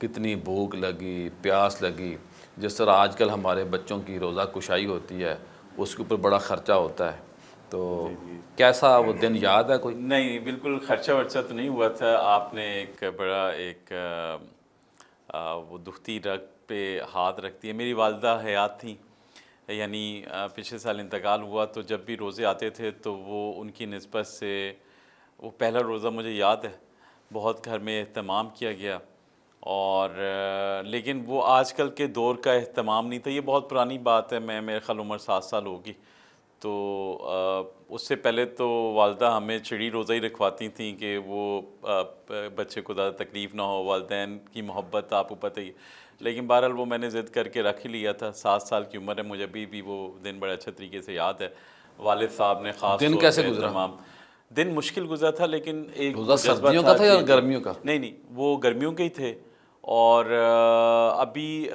کتنی بھوک لگی، پیاس لگی. جس طرح آج کل ہمارے بچوں کی روزہ کشائی ہوتی ہے اس کے اوپر بڑا خرچہ ہوتا ہے، تو کیسا وہ دن یاد ہے کوئی؟ نہیں بالکل خرچہ ورچہ تو نہیں ہوا تھا. آپ نے ایک بڑا ایک وہ دکھتی رگ پہ ہاتھ رکھتی ہے. میری والدہ حیات تھیں، یعنی پچھلے سال انتقال ہوا، تو جب بھی روزے آتے تھے تو وہ ان کی نسبت سے وہ پہلا روزہ مجھے یاد ہے بہت گھر میں اہتمام کیا گیا. اور لیکن وہ آج کل کے دور کا اہتمام نہیں تھا. یہ بہت پرانی بات ہے، میں میرے خیال عمر 7 سال ہوگی. تو اس سے پہلے تو والدہ ہمیں چڑی روزہ ہی رکھواتی تھیں کہ وہ بچے کو زیادہ تکلیف نہ ہو. والدین کی محبت آپ کو پتہ ہی. لیکن بہرحال وہ میں نے ضد کر کے رکھ ہی لیا تھا. 7 سال کی عمر ہے، مجھے ابھی بھی وہ دن بڑے اچھے طریقے سے یاد ہے. والد صاحب نے خاص دن طور کیسے پہ گزرا؟ اہتمام. دن مشکل گزرا تھا، لیکن ایک روزہ وہ جذبہ سردیوں کا تھا. تھا یا جی گرمیوں کا؟ نہیں وہ گرمیوں کے ہی تھے. اور ابھی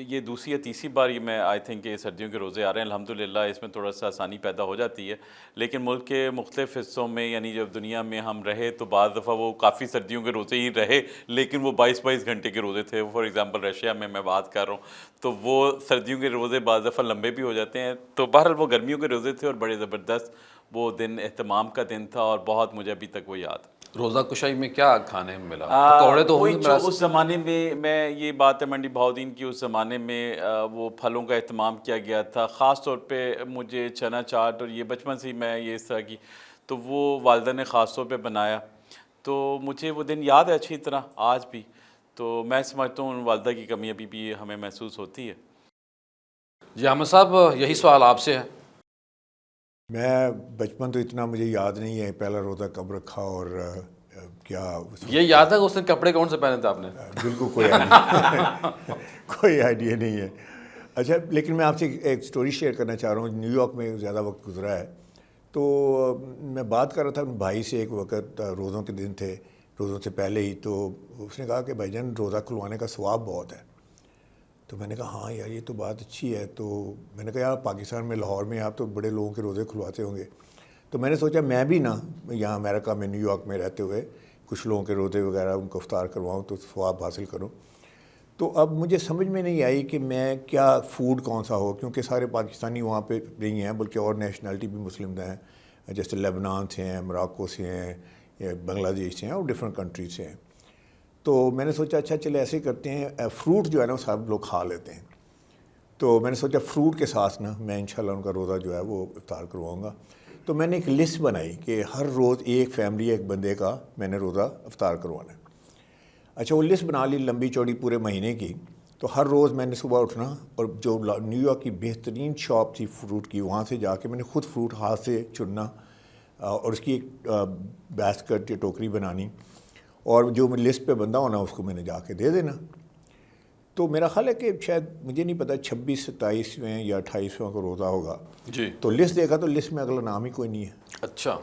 یہ دوسری یا تیسری بار یہ میں آئی تھنک کہ سردیوں کے روزے آ رہے ہیں. الحمدللہ اس میں تھوڑا سا آسانی پیدا ہو جاتی ہے. لیکن ملک کے مختلف حصوں میں، یعنی جب دنیا میں ہم رہے تو بعض دفعہ وہ کافی سردیوں کے روزے ہی رہے، لیکن وہ 22 گھنٹے کے روزے تھے. فار ایگزامپل رشیا میں بات کر رہا ہوں تو وہ سردیوں کے روزے بعض دفعہ لمبے بھی ہو جاتے ہیں. تو بہرحال وہ گرمیوں کے روزے تھے اور بڑے زبردست وہ دن اہتمام کا دن تھا، اور بہت مجھے ابھی تک وہ یاد. روزہ کشائی میں کیا کھانے میں ملا؟ پکوڑے تو ہوں وہی گے جو میرا. اس زمانے میں یہ بات ہے منڈی بہاؤدین کی، اس زمانے میں وہ پھلوں کا اہتمام کیا گیا تھا. خاص طور پہ مجھے چنا چاٹ، اور یہ بچپن سے ہی میں یہ اس طرح کی، تو وہ والدہ نے خاص طور پہ بنایا. تو مجھے وہ دن یاد ہے اچھی طرح آج بھی. تو میں سمجھتا ہوں والدہ کی کمی ابھی بھی ہمیں محسوس ہوتی ہے. جی احمد صاحب، یہی سوال آپ سے ہے. میں بچپن تو اتنا مجھے یاد نہیں ہے پہلا روزہ کب رکھا اور کیا یہ یاد ہے کہ اس نے کپڑے کون سے پہنے تھے آپ نے؟ بالکل کوئی آئیڈیا کوئی آئیڈیا نہیں ہے. اچھا، لیکن میں آپ سے ایک سٹوری شیئر کرنا چاہ رہا ہوں. نیو یارک میں زیادہ وقت گزرا ہے، تو میں بات کر رہا تھا بھائی سے. ایک وقت روزوں کے دن تھے، روزوں سے پہلے ہی. تو اس نے کہا کہ بھائی جان روزہ کھلوانے کا ثواب بہت ہے. تو میں نے کہا ہاں یار یہ تو بات اچھی ہے. تو میں نے کہا یار پاکستان میں لاہور میں آپ تو بڑے لوگوں کے روزے کھلواتے ہوں گے. تو میں نے سوچا میں بھی نا یہاں امریکہ میں نیو یارک میں رہتے ہوئے کچھ لوگوں کے روزے وغیرہ ان کو افطار کرواؤں تو ثواب حاصل کروں. تو اب مجھے سمجھ میں نہیں آئی کہ میں کیا فوڈ کون سا ہو، کیونکہ سارے پاکستانی وہاں پہ نہیں ہیں بلکہ اور نیشنلٹی بھی مسلم ہیں، جیسے لیبنان سے ہیں، موراکو سے ہیں، یا بنگلہ دیش سے ہیں، اور ڈفرینٹ کنٹریز سے ہیں. تو میں نے سوچا اچھا چلے ایسے کرتے ہیں، فروٹ جو ہے نا وہ سب لوگ کھا لیتے ہیں. تو میں نے سوچا فروٹ کے ساتھ نا میں انشاءاللہ ان کا روزہ جو ہے وہ افطار کرواؤں گا. تو میں نے ایک لسٹ بنائی کہ ہر روز ایک فیملی ایک بندے کا میں نے روزہ افطار کروانا ہے. اچھا، وہ لسٹ بنا لی لمبی چوڑی پورے مہینے کی. تو ہر روز میں نے صبح اٹھنا اور جو نیو یارک کی بہترین شاپ تھی فروٹ کی وہاں سے جا کے میں نے خود فروٹ ہاتھ سے چننا اور اس کی ایک باسکٹ یا ٹوکری بنانی، اور جو میں لسٹ پہ بندہ ہونا اس کو میں نے جا کے دے دینا. تو میرا خیال ہے کہ شاید مجھے نہیں پتہ 26 27ویں یا 28واں کو روزہ ہوگا. جی. تو لسٹ دیکھا تو لسٹ میں اگلا نام ہی کوئی نہیں ہے. اچھا.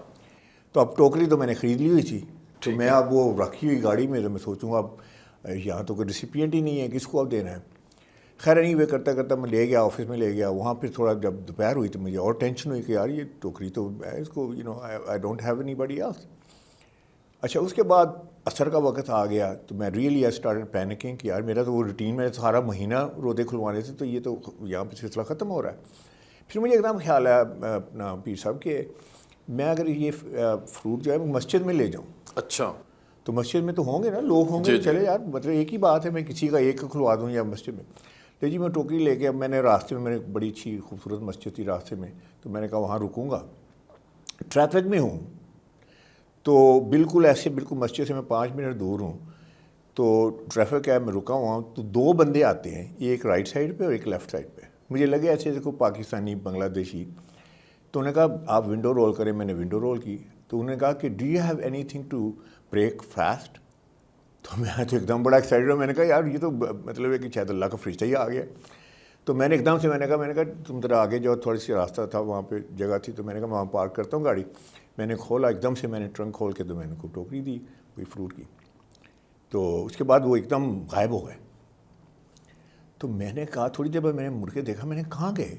تو اب ٹوکری تو میں نے خرید لی ہوئی تھی. تو میں اب وہ رکھی ہوئی گاڑی میں، تو میں سوچوں گا اب یہاں تو کوئی ریسیپینٹ ہی نہیں ہے، کس کو اب دینا ہے. خیر نہیں، وہ کرتا کرتا میں لے گیا آفس میں لے گیا. وہاں پھر تھوڑا جب دوپہر ہوئی تو مجھے اور ٹینشن ہوئی کہ یار یہ ٹوکری تو ہے، اس کو I don't have any body else. اچھا، اس کے بعد عصر کا وقت آ گیا تو میں ریئلی آئی اسٹارٹڈ پینکنگ کہ یار میرا تو وہ روٹین میں سارا مہینہ روزے کھلوانے سے، تو یہ تو یہاں پہ سلسلہ ختم ہو رہا ہے. پھر مجھے ایک دم خیال آیا اپنا پیر صاحب کہ میں اگر یہ فروٹ جو ہے وہ مسجد میں لے جاؤں. اچھا. تو مسجد میں تو ہوں گے نا لوگ، ہوں گے. چلے یار مطلب ایک ہی بات ہے، میں کسی کا ایک کھلوا دوں یا مسجد میں. تو جی میں ٹوکری لے کے اب میں نے راستے میں ایک بڑی اچھی خوبصورت مسجد تھی راستے میں، تو میں نے کہا وہاں رکوں گا. ٹریفک میں ہوں تو بالکل ایسے بالکل مسجد سے میں 5 منٹ دور ہوں. تو ٹریفک ہے، میں رکا ہوا ہوں. تو 2 بندے آتے ہیں، ایک رائٹ سائڈ پہ اور ایک لیفٹ سائڈ پہ. مجھے لگے ایسے دیکھو پاکستانی بنگلہ دیشی. تو انہوں نے کہا آپ ونڈو رول کریں. میں نے ونڈو رول کی. تو انہوں نے کہا کہ do you have any thing to break fast. تو میں تو ایک دم بڑا ایکسائٹڈ ہوں. میں نے کہا یار یہ تو مطلب ہے کہ شاید اللہ کا فرشتہ ہی آ گیا. تو میں نے ایک دم سے میں نے کہا تم ذرا آگے جاؤ، تھوڑی سی راستہ تھا وہاں پہ جگہ تھی. تو میں نے کہا وہاں پارک کرتا ہوں گاڑی. میں نے کھولا ایک دم سے، میں نے ٹرنک کھول کے تو میں نے کو ٹوکری دی کوئی فروٹ کی. تو اس کے بعد وہ ایک دم غائب ہو گئے. تو میں نے کہا تھوڑی دیر بعد میں نے مڑ کے دیکھا، میں نے کہاں گئے،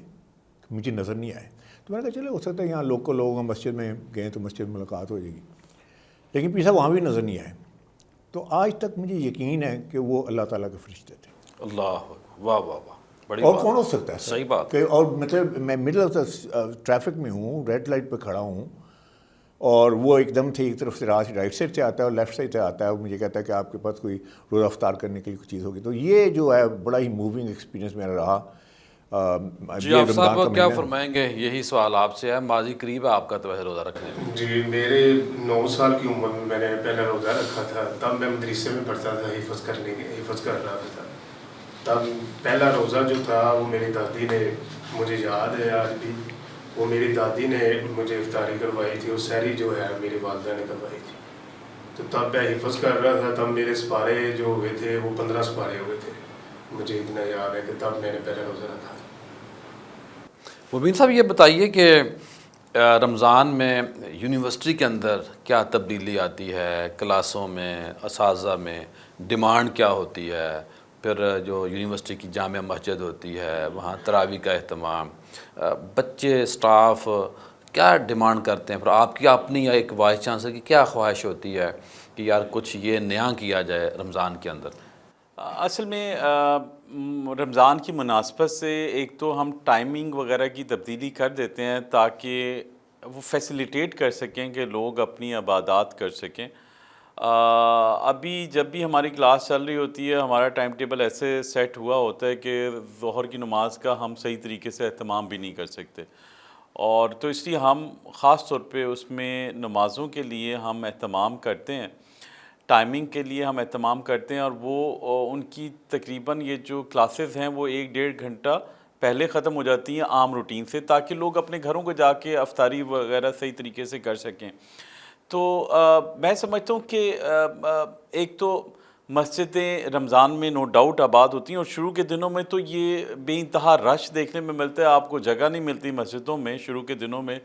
تو مجھے نظر نہیں آئے. تو میں نے کہا چلے ہو سکتا ہے یہاں لوگ مسجد میں گئے تو مسجد میں ملاقات ہو جائے گی. لیکن پیچھے وہاں بھی نظر نہیں آئے. تو آج تک مجھے یقین ہے کہ وہ اللہ تعالیٰ کے فرشتے تھے. اللہ واہ واہ واہ بڑی اور بات. کون ہو سکتا ہے سر؟ صحیح بات. کہ اور مطلب میں مڈل آف دا ٹریفک میں ہوں, ریڈ لائٹ پہ کھڑا ہوں, اور وہ ایک دم سے ایک طرف سے رائٹ سائڈ سے آتا ہے اور لیفٹ سائڈ سے آتا ہے, اور مجھے کہتا ہے کہ آپ کے پاس کوئی روزہ افطار کرنے کے لیے کوئی چیز ہوگی. تو یہ جو ہے بڑا ہی موونگ ایکسپیرینس میرا رہا. جی یہ آپ رمضان صاحب کا کیا مہینہ. فرمائیں گے؟ یہی سوال آپ سے ہے. ماضی قریب ہے آپ کا تو ویسے روزہ رکھنے میں. جی میرے 9 سال کی عمر میں نے پہلا روزہ رکھا تھا. تب میں مدرسے میں پڑھتا تھا, حفظ کر رہا تھا. تب پہلا روزہ جو تھا وہ میری دادی نے, مجھے یاد ہے آج بھی, وہ میری دادی نے مجھے افطاری کروائی تھی, اور سحری جو ہے میری والدہ نے کروائی تھی. تو تب میں حفظ کر رہا تھا. تب میرے سپارے جو ہوئے تھے وہ 15 سپارے ہوئے تھے. مجھے اتنا یاد ہے کہ تب میں نے پہلا روزہ رکھا تھا. مبین صاحب یہ بتائیے کہ رمضان میں یونیورسٹی کے اندر کیا تبدیلی آتی ہے؟ کلاسوں میں, اساتذہ میں ڈیمانڈ کیا ہوتی ہے؟ پھر جو یونیورسٹی کی جامع مسجد ہوتی ہے وہاں تراویح کا اہتمام, بچے اسٹاف کیا ڈیمانڈ کرتے ہیں؟ پھر آپ کی اپنی ایک وائس چانسلر کی کیا خواہش ہوتی ہے کہ یار کچھ یہ نیا کیا جائے رمضان کے اندر؟ اصل میں رمضان کی مناسبت سے ایک تو ہم ٹائمنگ وغیرہ کی تبدیلی کر دیتے ہیں تاکہ وہ فیسیلیٹیٹ کر سکیں کہ لوگ اپنی عبادات کر سکیں. ابھی جب بھی ہماری کلاس چل رہی ہوتی ہے ہمارا ٹائم ٹیبل ایسے سیٹ ہوا ہوتا ہے کہ ظہر کی نماز کا ہم صحیح طریقے سے اہتمام بھی نہیں کر سکتے, اور تو اس لیے ہم خاص طور پہ اس میں نمازوں کے لیے ہم اہتمام کرتے ہیں, ٹائمنگ کے لیے ہم اہتمام کرتے ہیں. اور وہ ان کی تقریباً یہ جو کلاسز ہیں وہ 1-1.5 گھنٹہ پہلے ختم ہو جاتی ہیں عام روٹین سے, تاکہ لوگ اپنے گھروں کو جا کے افطاری وغیرہ صحیح طریقے سے کر سکیں. تو میں سمجھتا ہوں کہ ایک تو مسجدیں رمضان میں نو ڈاؤٹ آباد ہوتی ہیں, اور شروع کے دنوں میں تو یہ بے انتہا رش دیکھنے میں ملتا ہے. آپ کو جگہ نہیں ملتی مسجدوں میں شروع کے دنوں میں,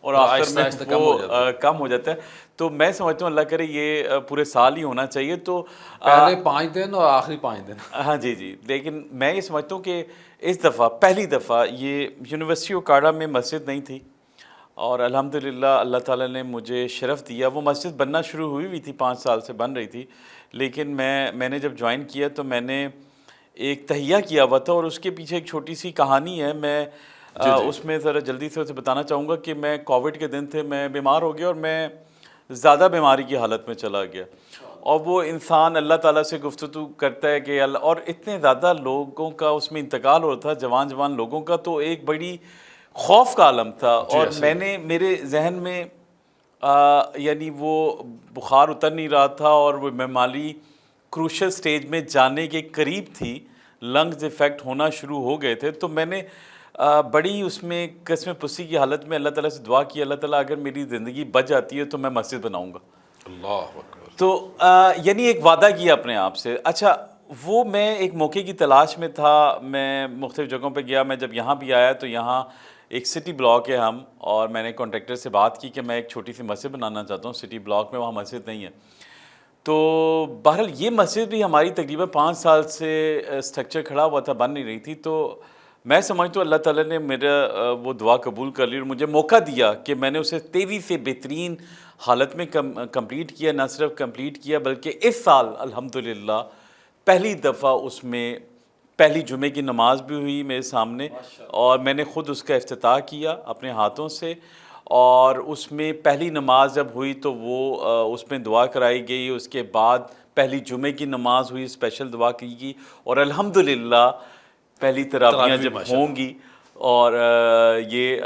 اور آخر میں آہستہ وہ کم ہو جاتا ہے. تو میں سمجھتا ہوں اللہ کرے یہ پورے سال ہی ہونا چاہیے. تو پہلے 5 دن اور آخری 5 دن. ہاں جی, لیکن میں یہ سمجھتا ہوں کہ اس دفعہ پہلی دفعہ یہ یونیورسٹی اکاڑا میں مسجد نہیں تھی, اور الحمدللہ اللہ تعالیٰ نے مجھے شرف دیا. وہ مسجد بننا شروع ہوئی تھی, 5 سال سے بن رہی تھی, لیکن میں نے جب جوائن کیا تو میں نے ایک تہیہ کیا ہوا تھا, اور اس کے پیچھے ایک چھوٹی سی کہانی ہے. میں اس میں ذرا جلدی سے اسے بتانا چاہوں گا کہ میں کووڈ کے دن تھے, میں بیمار ہو گیا اور میں زیادہ بیماری کی حالت میں چلا گیا. اور وہ انسان اللہ تعالیٰ سے گفتگو کرتا ہے کہ اللہ, اور اتنے زیادہ لوگوں کا اس میں انتقال ہو رہا تھا, جوان لوگوں کا, تو ایک بڑی خوف کا عالم تھا. اور میں نے میرے ذہن میں یعنی وہ بخار اتر نہیں رہا تھا, اور وہ بیماری کروشل سٹیج میں جانے کے قریب تھی, لنگز افیکٹ ہونا شروع ہو گئے تھے. تو میں نے بڑی اس میں قسم پسی کی حالت میں اللہ تعالیٰ سے دعا کی, اللہ تعالیٰ اگر میری زندگی بچ جاتی ہے تو میں مسجد بناؤں گا. اللہ اکبر. تو یعنی ایک وعدہ کیا اپنے آپ سے. اچھا, وہ میں ایک موقع کی تلاش میں تھا, میں مختلف جگہوں پہ گیا. میں جب یہاں بھی آیا تو یہاں ایک سٹی بلاک ہے ہم, اور میں نے کانٹریکٹر سے بات کی کہ میں ایک چھوٹی سی مسجد بنانا چاہتا ہوں سٹی بلاک میں, وہاں مسجد نہیں ہے. تو بہرحال یہ مسجد بھی ہماری تقریباً 5 سال سے اسٹرکچر کھڑا ہوا تھا, بن نہیں رہی تھی. تو میں سمجھتا ہوں اللہ تعالیٰ نے میرا وہ دعا قبول کر لی, اور مجھے موقع دیا کہ میں نے اسے تیزی سے بہترین حالت میں کمپلیٹ کیا. نہ صرف کمپلیٹ کیا بلکہ اس سال الحمدللہ پہلی دفعہ اس میں پہلی جمعے کی نماز بھی ہوئی میرے سامنے, اور میں نے خود اس کا افتتاح کیا اپنے ہاتھوں سے. اور اس میں پہلی نماز جب ہوئی تو وہ اس میں دعا کرائی گئی. اس کے بعد پہلی جمعے کی نماز ہوئی, اسپیشل دعا کی گئی, اور الحمدللہ پہلی تراویحیں جب ہوں گی, اور یہ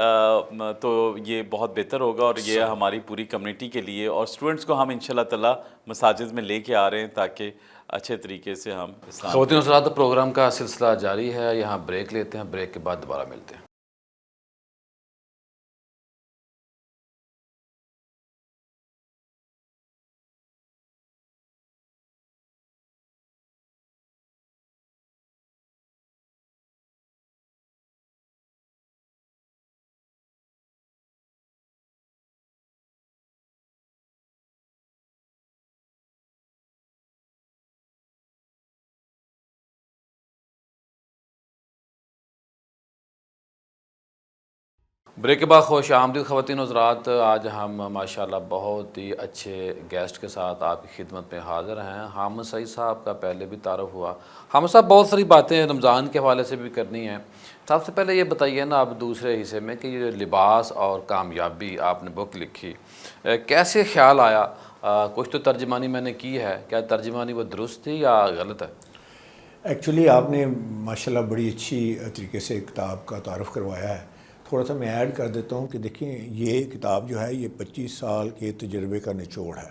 تو یہ بہت بہتر ہوگا, اور یہ ہماری پوری کمیونٹی کے لیے, اور اسٹوڈنٹس کو ہم انشاءاللہ تعالی مساجد میں لے کے آ رہے ہیں تاکہ اچھے طریقے سے ہم خواتین حضرات, پروگرام کا سلسلہ جاری ہے. یہاں بریک لیتے ہیں, بریک کے بعد دوبارہ ملتے ہیں. بریک کے بعد خوش آمدید خواتین و حضرات. آج ہم ماشاءاللہ بہت ہی اچھے گیسٹ کے ساتھ آپ کی خدمت میں حاضر ہیں. حامد سعید صاحب کا پہلے بھی تعارف ہوا. حامد صاحب بہت ساری باتیں رمضان کے حوالے سے بھی کرنی ہیں. سب سے پہلے یہ بتائیے نا آپ دوسرے حصے میں کہ یہ لباس اور کامیابی آپ نے بک لکھی, کیسے خیال آیا؟ کچھ تو ترجمانی میں نے کی ہے, کیا ترجمانی وہ درست تھی یا غلط ہے؟ ایکچولی آپ نے ماشاءاللہ بڑی اچھی طریقے سے کتاب کا تعارف کروایا ہے. تھوڑا سا میں ایڈ کر دیتا ہوں کہ دیکھیں یہ کتاب جو ہے یہ 25 سال کے تجربے کا نچوڑ ہے,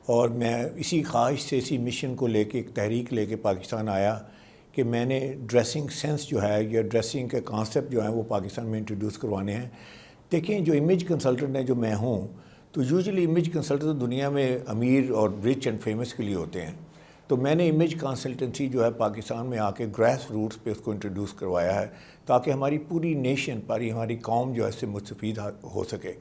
اور میں اسی خواہش سے اسی مشن کو لے کے ایک تحریک لے کے پاکستان آیا کہ میں نے ڈریسنگ سینس جو ہے یا ڈریسنگ کے کانسیپٹ جو ہیں وہ پاکستان میں انٹروڈیوس کروانے ہیں. دیکھیں جو امیج کنسلٹنٹ ہے جو میں ہوں, تو یوزلی امیج کنسلٹنٹ دنیا میں امیر اور رچ اینڈ فیمس کے لیے ہوتے ہیں. تو میں نے امیج کنسلٹنسی جو ہے پاکستان میں آ کے گریس روٹس پہ اس کو انٹروڈیوس کروایا ہے تاکہ ہماری پوری نیشن ہماری قوم جو ہے اس سے مستفید ہو سکے.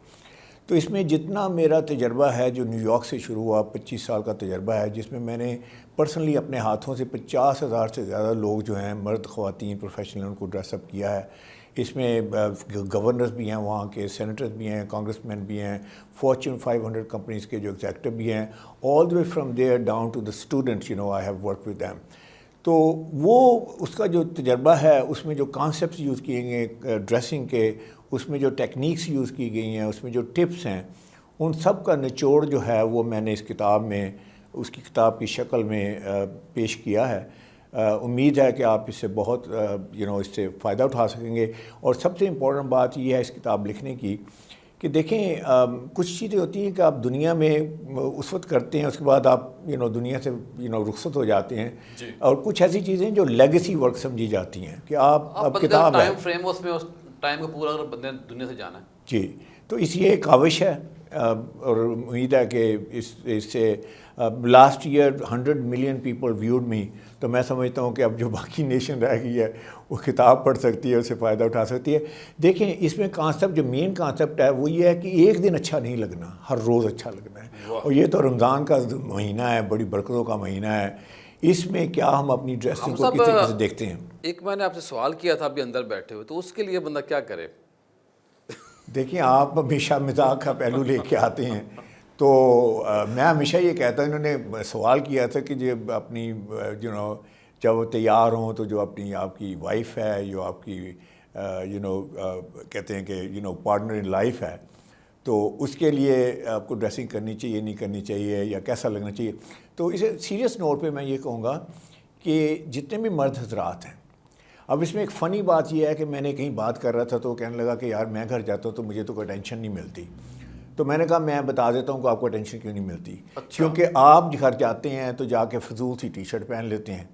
تو اس میں جتنا میرا تجربہ ہے جو نیو یارک سے شروع ہوا, 25 سال کا تجربہ ہے, جس میں میں نے پرسنلی اپنے ہاتھوں سے 50,000 سے زیادہ لوگ جو ہیں مرد خواتین پروفیشنل ان کو ڈریس اپ کیا ہے. اس میں گورنرز بھی ہیں, وہاں کے سینیٹرز بھی ہیں, کانگریس مین بھی ہیں, فارچون 500 کمپنیز کے جو ایگزیکٹو بھی ہیں, all the way from there down to the students, I have work with them. تو وہ اس کا جو تجربہ ہے اس میں جو کانسیپٹس یوز کیے گئے ڈریسنگ کے, اس میں جو ٹیکنیکس یوز کی گئی ہیں, اس میں جو ٹپس ہیں, ان سب کا نچوڑ جو ہے وہ میں نے اس کتاب میں اس کی کتاب کی شکل میں پیش کیا ہے. امید ہے کہ آپ اس سے بہت اس سے فائدہ اٹھا سکیں گے. اور سب سے امپورٹنٹ بات یہ ہے اس کتاب لکھنے کی کہ دیکھیں کچھ چیزیں ہوتی ہیں کہ آپ دنیا میں اس وقت کرتے ہیں, اس کے بعد آپ دنیا سے رخصت ہو جاتے ہیں, اور کچھ ایسی چیزیں جو لیگیسی ورک سمجھی جاتی ہیں کہ آپ اب کتاب ہے ٹائم فریم اس میں اس ٹائم کو پورا اگر بندے دنیا سے جانا ہے. جی, تو اس یہ کاوش ہے, اور امید ہے کہ اس سے last year 100 million people viewed me. تو میں سمجھتا ہوں کہ اب جو باقی نیشن رہ گئی ہے وہ کتاب پڑھ سکتی ہے, اس سے فائدہ اٹھا سکتی ہے. دیکھیں اس میں کانسیپٹ جو مین کانسیپٹ ہے وہ یہ ہے کہ ایک دن اچھا نہیں لگنا, ہر روز اچھا لگنا ہے. اور یہ تو رمضان کا مہینہ ہے, بڑی برکتوں کا مہینہ ہے. اس میں کیا ہم اپنی ڈریسنگ کو کس طریقے سے دیکھتے ہیں؟ ایک میں نے آپ سے سوال کیا تھا ابھی اندر بیٹھے ہوئے, تو اس کے لیے بندہ کیا کرے؟ دیکھیں آپ ہمیشہ مزاق کا پہلو لے کے آتے ہیں, تو میں ہمیشہ یہ کہتا ہوں, انہوں نے سوال کیا تھا کہ جب اپنی جب وہ تیار ہوں تو جو اپنی آپ کی وائف ہے, جو آپ کی کہتے ہیں کہ پارٹنر ان لائف ہے, تو اس کے لیے آپ کو ڈریسنگ کرنی چاہیے نہیں کرنی چاہیے یا کیسا لگنا چاہیے. تو اسے سیریس نوٹ پہ میں یہ کہوں گا کہ جتنے بھی مرد حضرات ہیں, اب اس میں ایک فنی بات یہ ہے کہ میں نے کہیں بات کر رہا تھا تو کہنے لگا کہ یار میں گھر جاتا ہوں تو مجھے تو کوئی ٹینشن نہیں ملتی. تو میں نے کہا میں بتا دیتا ہوں کہ آپ کو ٹینشن کیوں نہیں ملتی. کیونکہ آپ گھر جاتے ہیں تو جا کے فضول سی ٹی شرٹ پہن لیتے ہیں,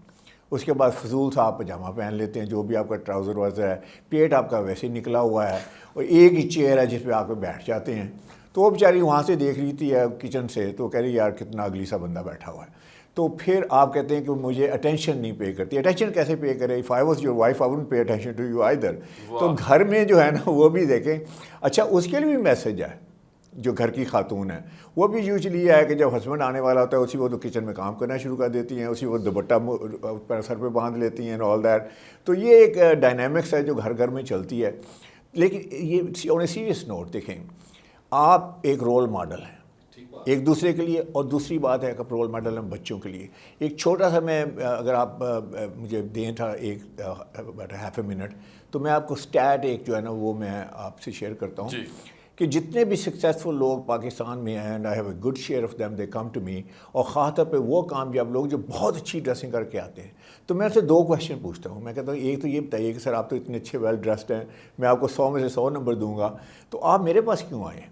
اس کے بعد فضول سا آپ پجامہ پہن لیتے ہیں, جو بھی آپ کا ٹراؤزر وازر ہے, پیٹ آپ کا ویسے ہی نکلا ہوا ہے, اور ایک ہی چیئر ہے جس پہ آپ بیٹھ جاتے ہیں. تو وہ بیچاری وہاں سے دیکھ رہی تھی کچن سے, تو کہہ رہی یار کتنا اگلی سا بندہ بیٹھا ہوا ہے. تو پھر آپ کہتے ہیں کہ مجھے اٹینشن نہیں پے کرتی. اٹینشن کیسے پے کرے؟ If I was your wife I wouldn't pay attention to you either. تو گھر میں جو ہے نا وہ بھی دیکھیں. اچھا اس کے لیے بھی میسج ہے, جو گھر کی خاتون ہے وہ بھی یوزلی یہ ہے کہ جب ہسبینڈ آنے والا ہوتا ہے اسی وقت کچن میں کام کرنا شروع کر دیتی ہیں, اسی وقت دوپٹہ سر پہ باندھ لیتی ہیں, آل دیٹ. تو یہ ایک ڈائنامکس ہے جو گھر گھر میں چلتی ہے. لیکن یہ آن اے سیریس نوٹ دیکھیں, آپ ایک رول ماڈل ہیں ایک دوسرے کے لیے, اور دوسری بات ہے کہ رول ماڈل ہیں بچوں کے لیے. ایک چھوٹا سا میں اگر آپ مجھے دیں تھا ایک ہاف اے منٹ, تو میں آپ کو اسٹیٹ ایک جو ہے نا وہ میں آپ سے شیئر کرتا ہوں کہ جتنے بھی سکسیزفل لوگ پاکستان میں ہیں, and I have a good share of them, they come to me, اور خاص طور پہ وہ کامیاب لوگ جو بہت اچھی ڈریسنگ کر کے آتے ہیں, تو میں ان سے 2 کویشچن پوچھتا ہوں. میں کہتا ہوں ایک تو یہ بتائیے کہ سر آپ تو اتنے اچھے ویل ڈریسڈ ہیں, میں آپ کو 100 میں سے 100 نمبر دوں گا, تو آپ میرے پاس کیوں آئے ہیں؟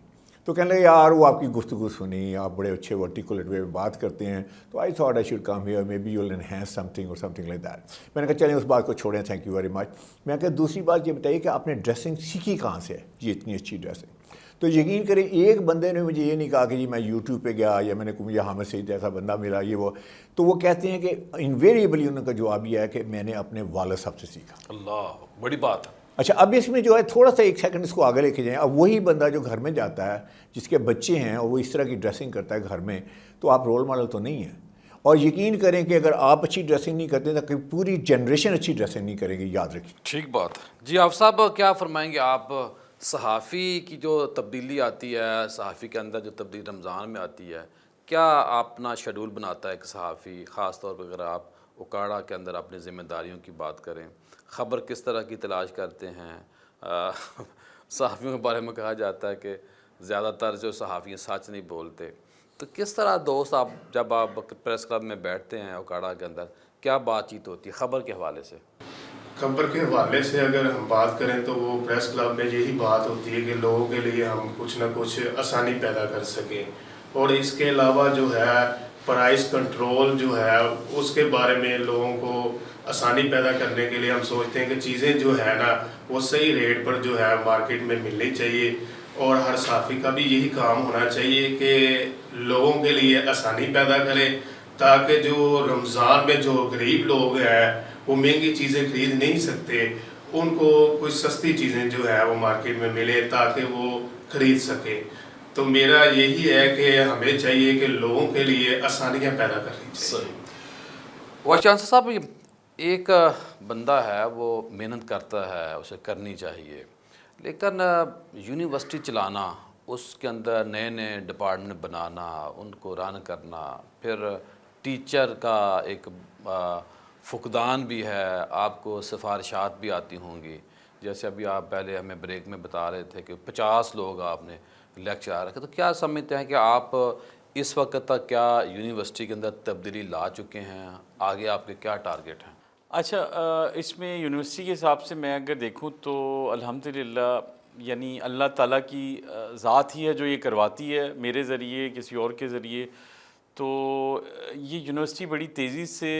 تو کہنے لگے یار وہ آپ کی گفتگو سنی, آپ بڑے اچھے ورٹیکولیٹ وے میں بات کرتے ہیں, تو I thought I should come here, maybe you will enhance something اور سم تھنگ لائک دیٹ. میں نے کہا چلیں اس بات کو چھوڑیں, تھینک یو ویری مچ. میں کہا دوسری بات یہ بتائیے کہ آپ نے ڈریسنگ سیکھی کہاں سے ہے یہ اتنی اچھی ڈریسنگ؟ تو یقین کریں ایک بندے نے مجھے یہ نہیں کہا کہ جی میں یوٹیوب پہ گیا یا میں نے مجھے حامد سعید جیسا بندہ ملا یہ وہ. تو وہ کہتے ہیں کہ انویریبلی ان کا جواب یہ ہے کہ میں نے اپنے والد صاحب سے سیکھا. اللہ, بڑی بات. اچھا اب اس میں جو ہے تھوڑا سا ایک سیکنڈ اس کو آگے لے کے جائیں. اب وہی بندہ جو گھر میں جاتا ہے جس کے بچے ہیں اور وہ اس طرح کی ڈریسنگ کرتا ہے گھر میں, تو آپ رول ماڈل تو نہیں ہیں. اور یقین کریں کہ اگر آپ اچھی ڈریسنگ نہیں کرتے تو پوری جنریشن اچھی ڈریسنگ نہیں کرے گی, یاد رکھیں. ٹھیک بات. جی آپ صاحب کیا فرمائیں گے آپ صحافی کی جو تبدیلی آتی ہے، صحافی کے اندر جو تبدیلی رمضان میں آتی ہے، کیا اپنا شیڈول بناتا ہے ایک صحافی، خاص طور پر اگر آپ اکاڑا کے اندر اپنی ذمہ داریوں کی بات کریں، خبر کس طرح کی تلاش کرتے ہیں؟ صحافیوں کے بارے میں کہا جاتا ہے کہ زیادہ تر جو صحافی ہیں سچ نہیں بولتے، تو کس طرح دوست آپ جب آپ پریس کلب میں بیٹھتے ہیں اکاڑا کے اندر کیا بات چیت ہوتی ہے خبر کے حوالے سے؟ خبر کے حوالے سے اگر ہم بات کریں تو وہ پریس کلب میں یہی بات ہوتی ہے کہ لوگوں کے لیے ہم کچھ نہ کچھ آسانی پیدا کر سکیں، اور اس کے علاوہ جو ہے پرائز کنٹرول جو ہے اس کے بارے میں لوگوں کو آسانی پیدا کرنے کے لیے ہم سوچتے ہیں کہ چیزیں جو ہے نا وہ صحیح ریٹ پر جو ہے مارکیٹ میں ملنی چاہیے، اور ہر صحافی کا بھی یہی کام ہونا چاہیے کہ لوگوں کے لیے آسانی پیدا کرے، تاکہ جو رمضان میں جو غریب لوگ ہیں وہ مہنگی چیزیں خرید نہیں سکتے، ان کو کچھ سستی چیزیں جو ہے وہ مارکیٹ میں ملے تاکہ وہ خرید سکے۔ تو میرا یہی ہے کہ ہمیں چاہیے کہ لوگوں کے لیے آسانیاں پیدا کرنی چاہیے۔ صحیح۔ وائس چانسلر صاحب، ایک بندہ ہے وہ محنت کرتا ہے، اسے کرنی چاہیے، لیکن یونیورسٹی چلانا، اس کے اندر نئے نئے ڈپارٹمنٹ بنانا، ان کو رن کرنا، پھر ٹیچر کا ایک فقدان بھی ہے، آپ کو سفارشات بھی آتی ہوں گی، جیسے ابھی آپ پہلے ہمیں بریک میں بتا رہے تھے کہ 50 لوگ آپ نے لیکچر رکھے، تو کیا سمجھتے ہیں کہ آپ اس وقت تک کیا یونیورسٹی کے اندر تبدیلی لا چکے ہیں؟ آگے آپ کے کیا ٹارگیٹ ہیں؟ اچھا، اس میں یونیورسٹی کے حساب سے میں اگر دیکھوں تو الحمدللہ یعنی اللہ تعالیٰ کی ذات ہی ہے جو یہ کرواتی ہے میرے ذریعے کسی اور کے ذریعے، تو یہ یونیورسٹی بڑی تیزی سے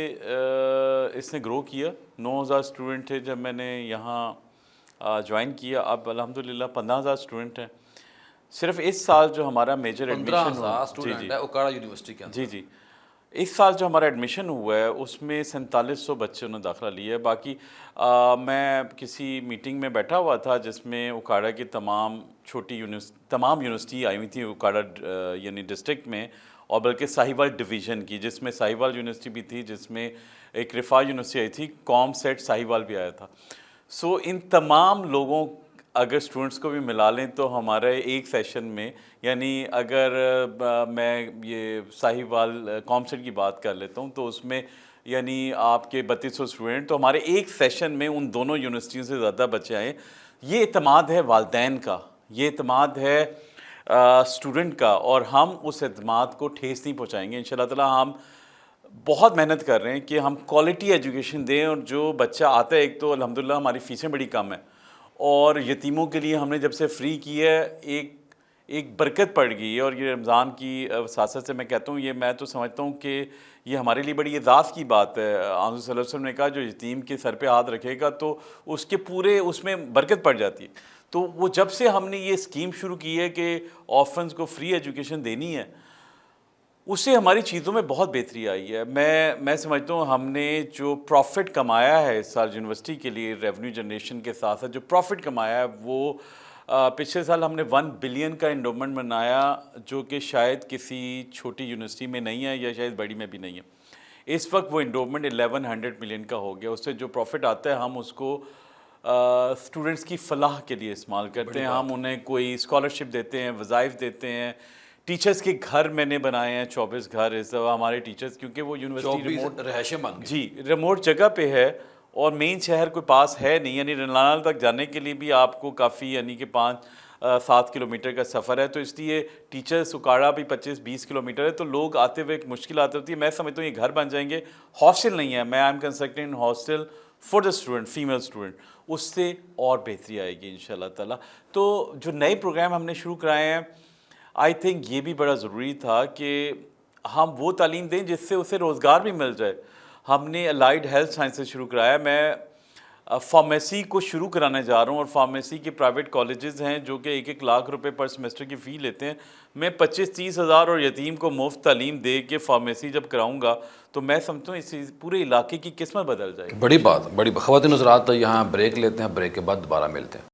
اس نے گرو کیا۔ 9,000 اسٹوڈنٹ تھے جب میں نے یہاں جوائن کیا، اب الحمدللہ 15,000 اسٹوڈنٹ ہیں۔ صرف اس سال جو ہمارا میجر ایڈمیشن ہوا، 15,000 اسٹوڈنٹ ہے اکاڑا یونیورسٹی کے اندر؟ جی جی، اس سال جو ہمارا ایڈمیشن ہوا ہے اس میں 4700 بچوں نے داخلہ لیا ہے۔ باقی میں کسی میٹنگ میں بیٹھا ہوا تھا جس میں اکاڑا کی تمام یونیورسٹی آئی ہوئی تھی اکاڑا یعنی ڈسٹرکٹ میں، اور بلکہ ساہیوال ڈویژن کی، جس میں ساہیوال یونیورسٹی بھی تھی، جس میں ایک رفاع یونیورسٹی آئی تھی، کام سیٹ ساہیوال بھی آیا تھا۔ سو ان تمام لوگوں اگر اسٹوڈنٹس کو بھی ملا لیں تو ہمارے ایک سیشن میں، یعنی اگر میں یہ ساہیوال کامسیٹ کی بات کر لیتا ہوں تو اس میں یعنی آپ کے 3200 اسٹوڈنٹ، تو ہمارے ایک سیشن میں ان دونوں یونیورسٹیوں سے زیادہ بچے آئے۔ یہ اعتماد ہے والدین کا، یہ اعتماد ہے اسٹوڈنٹ کا، اور ہم اس اعتماد کو ٹھیس نہیں پہنچائیں گے انشاءاللہ تعالیٰ۔ ہم بہت محنت کر رہے ہیں کہ ہم کوالٹی ایجوکیشن دیں، اور جو بچہ آتا ہے، ایک تو الحمدللہ ہماری فیسیں بڑی کم ہیں، اور یتیموں کے لیے ہم نے جب سے فری کی ہے ایک برکت پڑ گئی ہے، اور یہ رمضان کی وساست سے میں کہتا ہوں، یہ میں تو سمجھتا ہوں کہ یہ ہمارے لیے بڑی اعزاز کی بات ہے۔ حضور صلی اللہ علیہ وسلم نے کہا جو یتیم کے سر پہ ہاتھ رکھے گا تو اس کے پورے اس میں برکت پڑ جاتی ہے۔ تو وہ جب سے ہم نے یہ اسکیم شروع کی ہے کہ آرفنز کو فری ایجوکیشن دینی ہے، اس سے ہماری چیزوں میں بہت بہتری آئی ہے۔ میں سمجھتا ہوں ہم نے جو پروفٹ کمایا ہے اس سال یونیورسٹی کے لیے، ریونیو جنریشن کے ساتھ ساتھ جو پروفٹ کمایا ہے، وہ پچھلے سال ہم نے 1 بلین کا انڈومنٹ بنایا، جو کہ شاید کسی چھوٹی یونیورسٹی میں نہیں ہے، یا شاید بڑی میں بھی نہیں ہے۔ اس وقت وہ انڈومنٹ 1100 ملین کا ہو گیا۔ اس سے جو پروفٹ آتا ہے ہم اس کو اسٹوڈنٹس کی فلاح کے لیے استعمال کرتے ہیں۔ ہم انہیں کوئی اسکالرشپ دیتے ہیں، وظائف دیتے ہیں۔ ٹیچرز کے گھر میں نے بنائے ہیں 24 گھر اس دفعہ ہمارے ٹیچرز، کیونکہ وہ یونیورسٹی 24 رہائشیں بن گئی؟ جی، ریموٹ جگہ پہ ہے، اور مین شہر کوئی پاس ہے نہیں، یعنی رنال تک جانے کے لیے بھی آپ کو کافی یعنی کہ 5-7 کلومیٹر کا سفر ہے، تو اس لیے ٹیچرز اکاڑا بھی 25-20 کلومیٹر ہے، تو لوگ آتے ہوئے ایک مشکل آتی ہوتی ہے۔ میں سمجھتا ہوں یہ گھر بن جائیں گے، ہاسٹل نہیں ہے، میں I am constructing hostel for the student, female student, اس سے اور بہتری آئے گی انشاءاللہ تعالیٰ۔ تو جو نئے پروگرام ہم نے شروع کرائے ہیں، آئی تھنک یہ بھی بڑا ضروری تھا کہ ہم وہ تعلیم دیں جس سے اسے روزگار بھی مل جائے۔ ہم نے الائیڈ ہیلتھ سائنسز شروع کرایا، میں فارمیسی کو شروع کرانے جا رہا ہوں، اور فارمیسی کے پرائیویٹ کالجز ہیں جو کہ 1-1 لاکھ روپے پر سیمسٹر کی فی لیتے ہیں۔ میں 25-30 ہزار اور یتیم کو مفت تعلیم دے کے فارمیسی جب کراؤں گا تو میں سمجھتا ہوں اس پورے علاقے کی قسمت بدل جائے گی۔ بڑی بات، خواتین حضرات، یہاں بریک لیتے ہیں، بریک کے بعد دوبارہ ملتے ہیں۔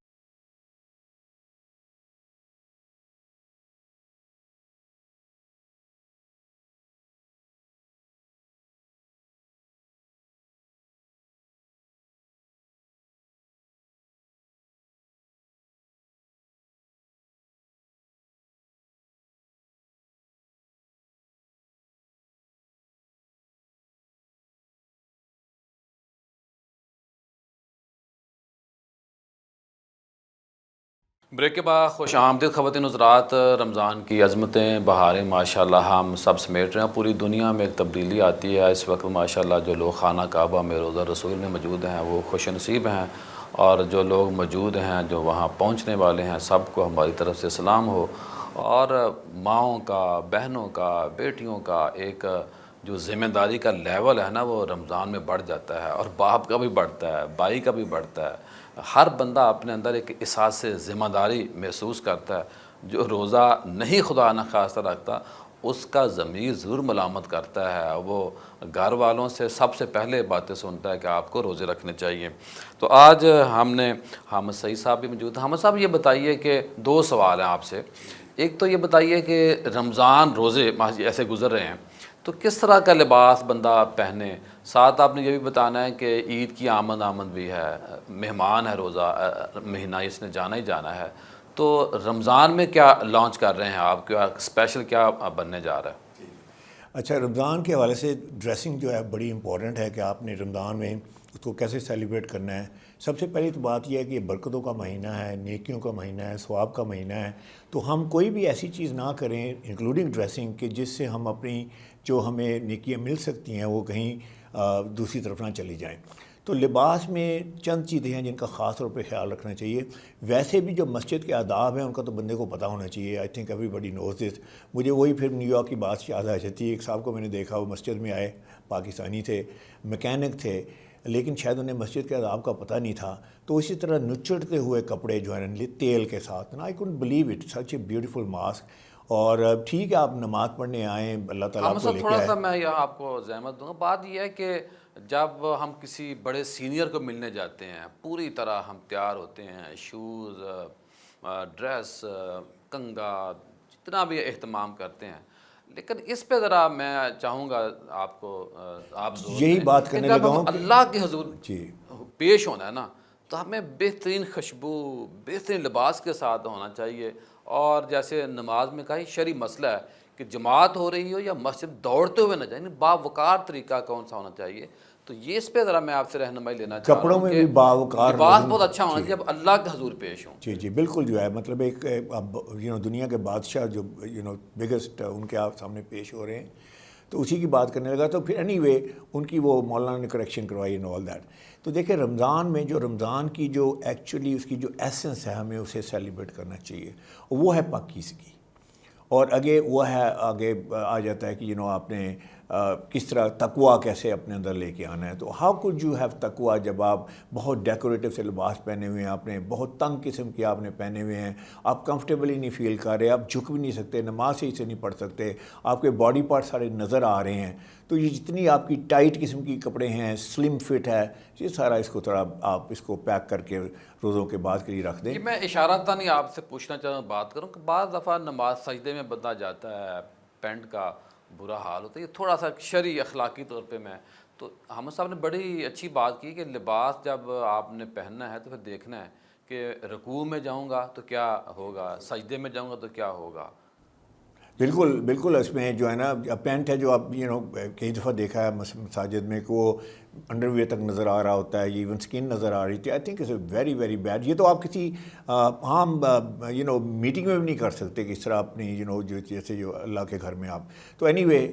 بریک کے بعد خوش آمدید خواتین حضرات. رمضان کی عظمتیں بہاریں ماشاءاللہ ہم سب سمیٹ رہے ہیں. پوری دنیا میں ایک تبدیلی آتی ہے اس وقت ماشاءاللہ. جو لوگ خانہ کعبہ میں روزہ رسول میں موجود ہیں وہ خوش نصیب ہیں, اور جو لوگ موجود ہیں جو وہاں پہنچنے والے ہیں سب کو ہماری طرف سے سلام ہو. اور ماؤں کا, بہنوں کا, بیٹیوں کا ایک جو ذمہ داری کا لیول ہے نا وہ رمضان میں بڑھ جاتا ہے, اور باپ کا بھی بڑھتا ہے, بھائی کا بھی بڑھتا ہے. ہر بندہ اپنے اندر ایک احساس ذمہ داری محسوس کرتا ہے. جو روزہ نہیں خدا نہ خواستہ رکھتا اس کا ضمیر ضرور ملامت کرتا ہے. وہ گھر والوں سے سب سے پہلے باتیں سنتا ہے کہ آپ کو روزے رکھنے چاہیے. تو آج ہم نے حامد سعید صاحب بھی موجود ہیں. حامد صاحب یہ بتائیے کہ 2 سوال ہیں آپ سے. ایک تو یہ بتائیے کہ رمضان روزے ایسے گزر رہے ہیں تو کس طرح کا لباس بندہ پہنے. ساتھ آپ نے یہ بھی بتانا ہے کہ عید کی آمد بھی ہے, مہمان ہے, روزہ مہینہ اس نے جانا ہی جانا ہے. تو رمضان میں کیا لانچ کر رہے ہیں آپ, کیا اسپیشل کیا بننے جا رہا ہے؟ اچھا, رمضان کے حوالے سے ڈریسنگ جو ہے بڑی امپورٹنٹ ہے کہ آپ نے رمضان میں اس کو کیسے سیلیبریٹ کرنا ہے. سب سے پہلی تو بات یہ ہے کہ یہ برکتوں کا مہینہ ہے, نیکیوں کا مہینہ ہے, ثواب کا مہینہ ہے. تو ہم کوئی بھی ایسی چیز نہ کریں انکلوڈنگ ڈریسنگ کہ جس سے ہم اپنی جو ہمیں نیکیاں مل سکتی ہیں وہ کہیں دوسری طرف نہ چلی جائیں. تو لباس میں چند چیزیں ہیں جن کا خاص طور پہ خیال رکھنا چاہیے. ویسے بھی جو مسجد کے آداب ہیں ان کا تو بندے کو پتہ ہونا چاہیے. آئی تھنک ایوری بڈی نوز دس. مجھے وہی پھر نیو یارک کی بات یاد آ جاتی ہے. ایک صاحب کو میں نے دیکھا, وہ مسجد میں آئے, پاکستانی تھے, میکینک تھے, لیکن شاید انہیں مسجد کے آداب کا پتہ نہیں تھا. تو اسی طرح نچڑتے ہوئے کپڑے جو ہیں تیل کے ساتھ, I can't believe it, such a beautiful mask. اور ٹھیک ہے آپ نماز پڑھنے آئیں, اللہ تعالیٰ آپ کو لے کے تھوڑا آئے. سا میں یہاں آپ کو زحمت دوں گا. بات یہ ہے کہ جب ہم کسی بڑے سینئر کو ملنے جاتے ہیں پوری طرح ہم تیار ہوتے ہیں, شوز, ڈریس, کنگا, جتنا بھی اہتمام کرتے ہیں. لیکن اس پہ ذرا میں چاہوں گا آپ کو آپ زور یہی دیں بات کہ کرنے جب لگا ہم ہوں اللہ کے حضور جی پیش ہونا ہے نا تو ہمیں بہترین خوشبو, بہترین لباس کے ساتھ ہونا چاہیے. اور جیسے نماز میں کہا شرعی مسئلہ ہے کہ جماعت ہو رہی ہو یا مسجد دوڑتے ہوئے نہ جائیں, باوقار طریقہ کون سا ہونا چاہیے. تو یہ اس پہ ذرا میں آپ سے رہنمائی لینا چاہ رہا کپڑوں ہوں میں کہ بھی باوقار لباس لازم. بہت اچھا ہونا جی چاہیے جب اللہ کے حضور پیش ہوں. جی جی بالکل, جو ہے مطلب ایک اب دنیا کے بادشاہ جو بگسٹ ان کے آپ سامنے پیش ہو رہے ہیں تو اسی کی بات کرنے لگا. تو پھر اینی وے ان کی وہ مولانا نے کریکشن کروائی اینڈ آل دیٹ. تو دیکھیں رمضان میں جو رمضان کی جو ایکچولی اس کی جو ایسنس ہے ہمیں اسے سیلیبریٹ کرنا چاہیے, وہ ہے پاکیزگی. اور وہ ہے آگے آ جاتا ہے کہ آپ نے کس طرح تقویٰ کیسے اپنے اندر لے کے آنا ہے. تو ہاؤ کوڈ یو ہیو تقویٰ جب آپ بہت ڈیکوریٹو سے لباس پہنے ہوئے ہیں, آپ نے بہت تنگ قسم کے آپ نے پہنے ہوئے ہیں, آپ کمفرٹیبل ہی نہیں فیل کر رہے, آپ جھک بھی نہیں سکتے, نماز صحیح سے نہیں پڑھ سکتے, آپ کے باڈی پارٹ سارے نظر آ رہے ہیں. تو یہ جتنی آپ کی ٹائٹ قسم کی کپڑے ہیں, سلم فٹ ہے, یہ سارا اس کو تھوڑا آپ اس کو پیک کر کے روزوں کے بعد کے لیے رکھ دیں. یہ میں اشارہ تھا نہیں آپ سے پوچھنا چاہتا ہوں, بات کروں کہ بعض دفعہ نماز سجدے میں بندہ جاتا ہے, پینٹ کا برا حال ہوتا ہے. یہ تھوڑا سا شرعی اخلاقی طور پہ میں تو حامد صاحب نے بڑی اچھی بات کی کہ لباس جب آپ نے پہننا ہے تو پھر دیکھنا ہے کہ رکوع میں جاؤں گا تو کیا ہوگا, سجدے میں جاؤں گا تو کیا ہوگا. بالکل بالکل, اس میں جو ہے نا پینٹ ہے جو آپ کئی دفعہ دیکھا ہے مساجد میں کہ وہ انڈر ویئر تک نظر آ رہا ہوتا ہے, ایون سکن نظر آ رہی تھی. I think it's a very very bad. یہ تو آپ کسی عام میٹنگ میں بھی نہیں کر سکتے کہ اس طرح اپنی جیسے جو اللہ کے گھر میں آپ. تو اینی وے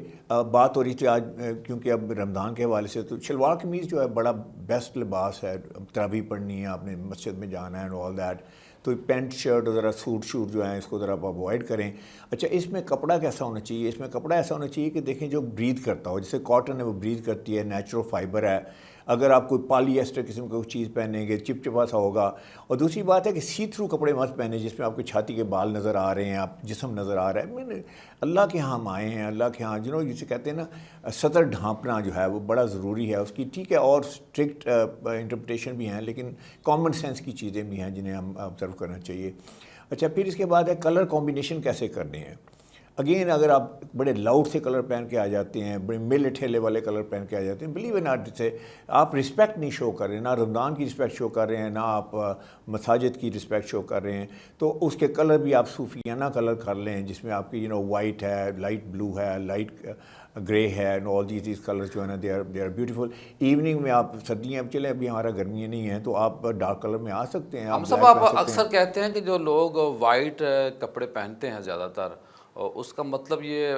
بات ہو رہی تھی آج کیونکہ اب رمضان کے حوالے سے تو شلوار قمیض جو ہے بڑا بیسٹ لباس ہے. تراویح پڑھنی ہے, آپ نے مسجد میں جانا ہے اینڈ آل دیٹ. تو پینٹ شرٹ ذرا سوٹ جو ہیں اس کو ذرا آپ اوائڈ کریں. اچھا, اس میں کپڑا کیسا ہونا چاہیے؟ اس میں کپڑا ایسا ہونا چاہیے کہ دیکھیں جو بریتھ کرتا ہو, جیسے کاٹن ہے وہ بریتھ کرتی ہے, نیچرل فائبر ہے. اگر آپ کوئی پالی ایسٹر قسم کا چیز پہنیں گے چپچپا سا ہوگا. اور دوسری بات ہے کہ سی تھرو کپڑے مت پہنیں جس میں آپ کی چھاتی کے بال نظر آ رہے ہیں, آپ جسم نظر آ رہا ہے. میں نے اللہ کے ہاں ہم آئے ہیں, اللہ کے ہاں جسے کہتے ہیں نا سطر ڈھانپنا جو ہے وہ بڑا ضروری ہے اس کی. ٹھیک ہے, اور اسٹرکٹ انٹرپریٹیشن بھی ہیں لیکن کامن سینس کی چیزیں بھی ہیں جنہیں ہم آبزرو کرنا چاہیے. اچھا, پھر اس کے بعد ہے کلر کمبینیشن کیسے کرنے ہیں. اگین اگر آپ بڑے لاؤڈ سے کلر پہن کے آ جاتے ہیں, بڑے مل ٹھیلے والے کلر پہن کے آ جاتے ہیں, بلیو ان ناٹ سے آپ رسپیکٹ نہیں شو کر رہے ہیں, نہ رمضان کی رسپیکٹ شو کر رہے ہیں, نہ آپ مساجد کی رسپیکٹ شو کر رہے ہیں. تو اس کے کلر بھی آپ صوفیانہ کلر کر لیں جس میں آپ کی وائٹ ہے, لائٹ بلو ہے, لائٹ گرے ہے اینڈ آل دیز کلرز جو ہے نا دے آر بیوٹیفل. ایوننگ میں آپ سردیاں چلے ابھی ہمارا گرمیاں نہیں ہیں تو آپ ڈارک کلر میں آ سکتے ہیں. ہم سب آپ اکثر کہتے ہیں کہ جو لوگ وائٹ کپڑے پہنتے ہیں زیادہ تر، اس کا مطلب یہ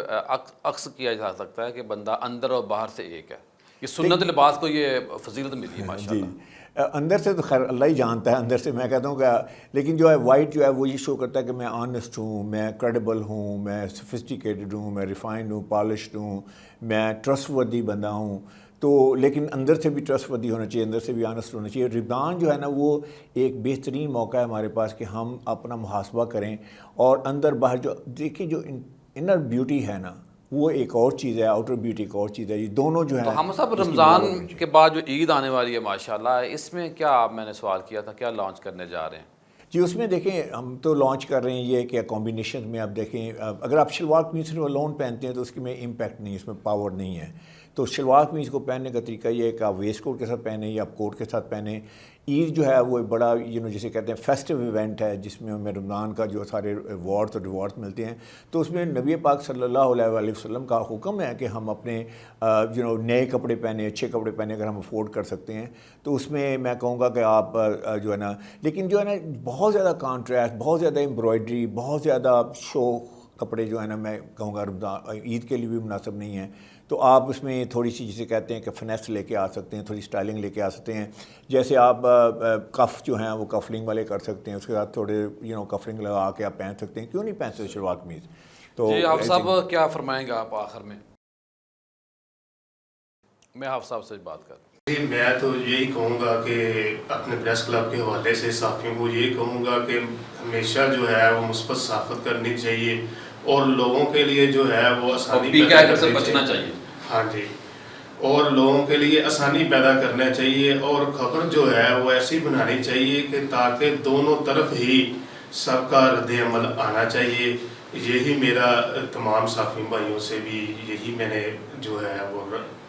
عکس کیا جا سکتا ہے کہ بندہ اندر اور باہر سے ایک ہے. یہ سنت لباس کو یہ فضیلت ملی ہے ماشاء اللہ. اندر سے تو خیر اللہ ہی جانتا ہے اندر سے میں کہتا ہوں کہ لیکن جو ہے وائٹ جو ہے وہ یہ شو کرتا ہے کہ میں آنیسٹ ہوں، میں کریڈیبل ہوں، میں سفسٹیکیٹڈ ہوں، میں ریفائنڈ ہوں، پالشڈ ہوں، میں ٹرسٹ وردی بندہ ہوں. تو لیکن اندر سے بھی ٹرسٹ وردی ہونا چاہیے، اندر سے بھی آنیسٹ ہونا چاہیے. رمضان جو ہے نا وہ ایک بہترین موقع ہے ہمارے پاس کہ ہم اپنا محاسبہ کریں اور اندر باہر جو دیکھیں جو انر بیوٹی ہے نا وہ ایک اور چیز ہے، آؤٹر بیوٹی ایک اور چیز ہے. یہ دونوں جو ہے تو ہم سب رمضان کے بعد جو عید آنے والی ہے ماشاءاللہ، اس میں کیا میں نے سوال کیا تھا کیا لانچ کرنے جا رہے ہیں؟ جی اس میں دیکھیں ہم تو لانچ کر رہے ہیں یہ کہ کمبینیشن میں آپ دیکھیں اگر آپ شلوار قمیض صرف لون پہنتے ہیں تو اس کی میں امپیکٹ نہیں، اس میں پاور نہیں ہے. تو شلوار قمیض کو پہننے کا طریقہ یہ ہے کہ آپ ویسٹ کوٹ کے ساتھ پہنیں یا آپ کوٹ کے ساتھ پہنیں. عید جو ہے وہ ایک بڑا جسے کہتے ہیں فیسٹیو ایونٹ ہے جس میں ہمیں رمضان کا جو سارے ایوارڈس اور ریوارڈس ملتے ہیں. تو اس میں نبی پاک صلی اللہ علیہ وآلہ وسلم کا حکم ہے کہ ہم اپنے نئے کپڑے پہنیں، اچھے کپڑے پہنیں اگر ہم افورڈ کر سکتے ہیں. تو اس میں میں کہوں گا کہ آپ جو ہے نا لیکن جو ہے نا بہت زیادہ کانٹراسٹ، بہت زیادہ امبرائڈری، بہت زیادہ شو کپڑے جو ہے نا میں کہوں گا رمضان عید کے لیے بھی مناسب نہیں ہیں. تو آپ اس میں تھوڑی سی جسے کہتے ہیں کہ فنیس لے کے آ سکتے ہیں، تھوڑی سٹائلنگ لے کے آ سکتے ہیں. جیسے آپ کف جو ہیں وہ کفلنگ والے کر سکتے ہیں، اس کے ساتھ تھوڑے کفلنگ لگا کے آپ پہن سکتے ہیں. کیوں نہیں پہن سکتے شلوار قمیض؟ تو جی حافظ صاحب کیا فرمائیں گے آپ آخر میں؟ میں حافظ صاحب سے بات کروں. جی میں تو یہی کہوں گا کہ اپنے پریس کلب کے حوالے سے صحافیوں کو یہی کہوں گا کہ ہمیشہ جو ہے وہ مثبت صحافت کرنی چاہیے اور لوگوں کے لیے جو ہے وہ آسانی پیدا سے بچنا چاہیے. ہاں جی، اور لوگوں کے لیے آسانی پیدا کرنا چاہیے اور خبر جو ہے وہ ایسی بنانی چاہیے کہ تاکہ دونوں طرف ہی سب کا رد عمل آنا چاہیے. یہی میرا تمام صحافی بھائیوں سے بھی یہی میں نے جو ہے وہ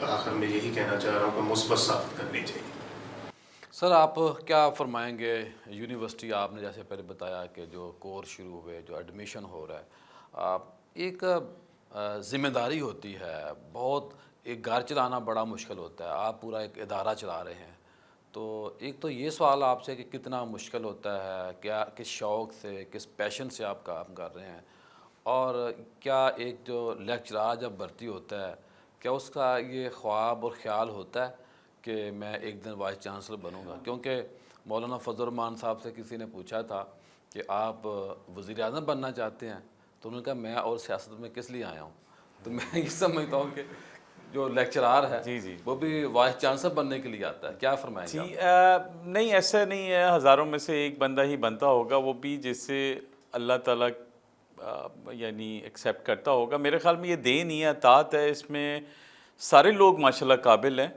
آخر میں یہی کہنا چاہ رہا ہوں کہ مثبت صحافت کرنی چاہیے. سر آپ کیا فرمائیں گے؟ یونیورسٹی آپ نے جیسے پہلے بتایا کہ جو کورس شروع ہوئے، جو ایڈمیشن ہو رہا ہے، ایک ذمہ داری ہوتی ہے بہت. ایک گھر چلانا بڑا مشکل ہوتا ہے، آپ پورا ایک ادارہ چلا رہے ہیں. تو ایک تو یہ سوال آپ سے کہ کتنا مشکل ہوتا ہے، کیا کس شوق سے کس پیشن سے آپ کام کر رہے ہیں، اور کیا ایک جو لیکچرار جب بھرتی ہوتا ہے کیا اس کا یہ خواب اور خیال ہوتا ہے کہ میں ایک دن وائس چانسلر بنوں گا؟ کیونکہ مولانا فضل الرحمان صاحب سے کسی نے پوچھا تھا کہ آپ وزیر اعظم بننا چاہتے ہیں، تو انہوں نے کہا میں اور سیاست میں کس لیے آیا ہوں. تو میں یہ سمجھتا ہوں کہ جو لیکچرار ہے جی وہ بھی وائس چانسلر بننے کے لیے آتا ہے. کیا فرمائیں گے؟ جی نہیں ایسا نہیں ہے، ہزاروں میں سے ایک بندہ ہی بنتا ہوگا، وہ بھی جس سے اللہ تعالیٰ یعنی ایکسیپٹ کرتا ہوگا. میرے خیال میں یہ دین ہی ہے، عطاعت ہے، اس میں سارے لوگ ماشاءاللہ قابل ہیں.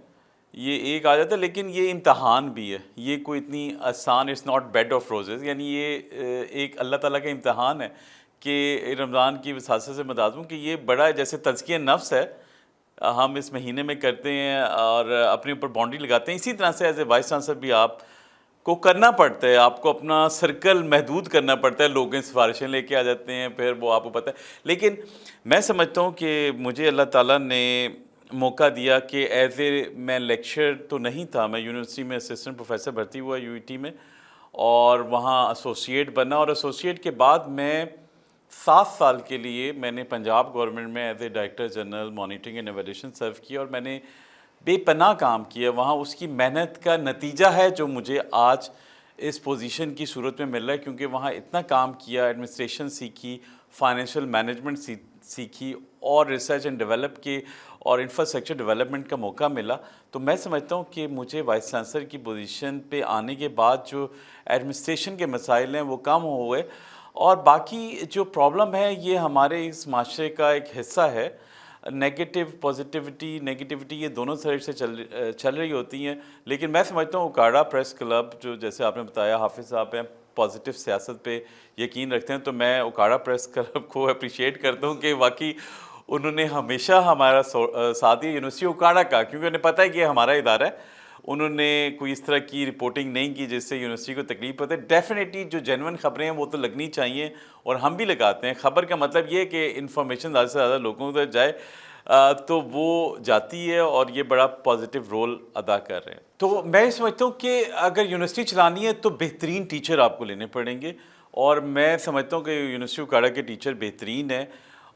یہ ایک آ جاتا ہے لیکن یہ امتحان بھی ہے، یہ کوئی اتنی آسان it's not bed of roses. یعنی یہ ایک اللہ تعالیٰ کا امتحان ہے کہ رمضان کی وساطت سے بتا دوں کہ یہ بڑا جیسے تزکیہ نفس ہے ہم اس مہینے میں کرتے ہیں اور اپنے اوپر باؤنڈری لگاتے ہیں. اسی طرح سے ایز اے وائس چانسلر بھی آپ کو کرنا پڑتا ہے، آپ کو اپنا سرکل محدود کرنا پڑتا ہے. لوگ سفارشیں لے کے آ جاتے ہیں، پھر وہ آپ کو پتہ ہے. لیکن میں سمجھتا ہوں کہ مجھے اللہ تعالیٰ نے موقع دیا کہ ایز اے میں لیکچر تو نہیں تھا، میں یونیورسٹی میں اسسٹنٹ پروفیسر بھرتی ہوا یو ای ٹی میں اور وہاں ایسوسیٹ بنا، اور ایسوسیٹ کے بعد میں 7 سال کے لیے میں نے پنجاب گورنمنٹ میں as a director general monitoring and evaluation serve کیا اور میں نے بے پناہ کام کیا وہاں. اس کی محنت کا نتیجہ ہے جو مجھے آج اس پوزیشن کی صورت میں مل رہا ہے، کیونکہ وہاں اتنا کام کیا، ایڈمنسٹریشن سیکھی، فائنینشیل مینجمنٹ سیکھی اور ریسرچ اینڈ ڈیولپ کے اور انفراسٹرکچر ڈیولپمنٹ کا موقع ملا. تو میں سمجھتا ہوں کہ مجھے وائس چانسلر کی پوزیشن پہ آنے کے بعد جو ایڈمنسٹریشن کے مسائل ہیں وہ کم ہوئے، اور باقی جو پرابلم ہے یہ ہمارے اس معاشرے کا ایک حصہ ہے. نیگیٹو نیگیٹیوٹی یہ دونوں سائڈ سے چل رہی ہوتی ہیں. لیکن میں سمجھتا ہوں اکاڑا پریس کلب جو جیسے آپ نے بتایا حافظ صاحب ہیں پازیٹیو سیاست پہ یقین رکھتے ہیں، تو میں اکاڑا پریس کلب کو اپریشیٹ کرتا ہوں کہ واقعی انہوں نے ہمیشہ ہمارا ساتھ دیا یونیورسٹی اکاڑا کا، کیونکہ انہیں پتہ ہے کہ یہ ہمارا ادارہ ہے. انہوں نے کوئی اس طرح کی رپورٹنگ نہیں کی جس سے یونیورسٹی کو تکلیف ہوتی ہے. ڈیفینیٹلی جو جینوئن خبریں ہیں وہ تو لگنی چاہیے اور ہم بھی لگاتے ہیں. خبر کا مطلب یہ ہے کہ انفارمیشن زیادہ سے زیادہ لوگوں تک جائے. تو وہ جاتی ہے اور یہ بڑا پازیٹیو رول ادا کر رہے ہیں. تو میں سمجھتا ہوں کہ اگر یونیورسٹی چلانی ہے تو بہترین ٹیچر آپ کو لینے پڑیں گے, اور میں سمجھتا ہوں کہ یونیورسٹی اکاڑا کے ٹیچر بہترین ہیں,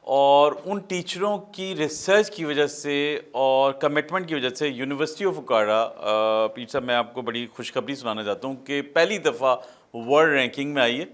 اور ان ٹیچروں کی ریسرچ کی وجہ سے اور کمٹمنٹ کی وجہ سے یونیورسٹی آف اکاڑا, پیر صاحب میں آپ کو بڑی خوشخبری سنانا چاہتا ہوں کہ پہلی دفعہ ورلڈ رینکنگ میں آئی ہے.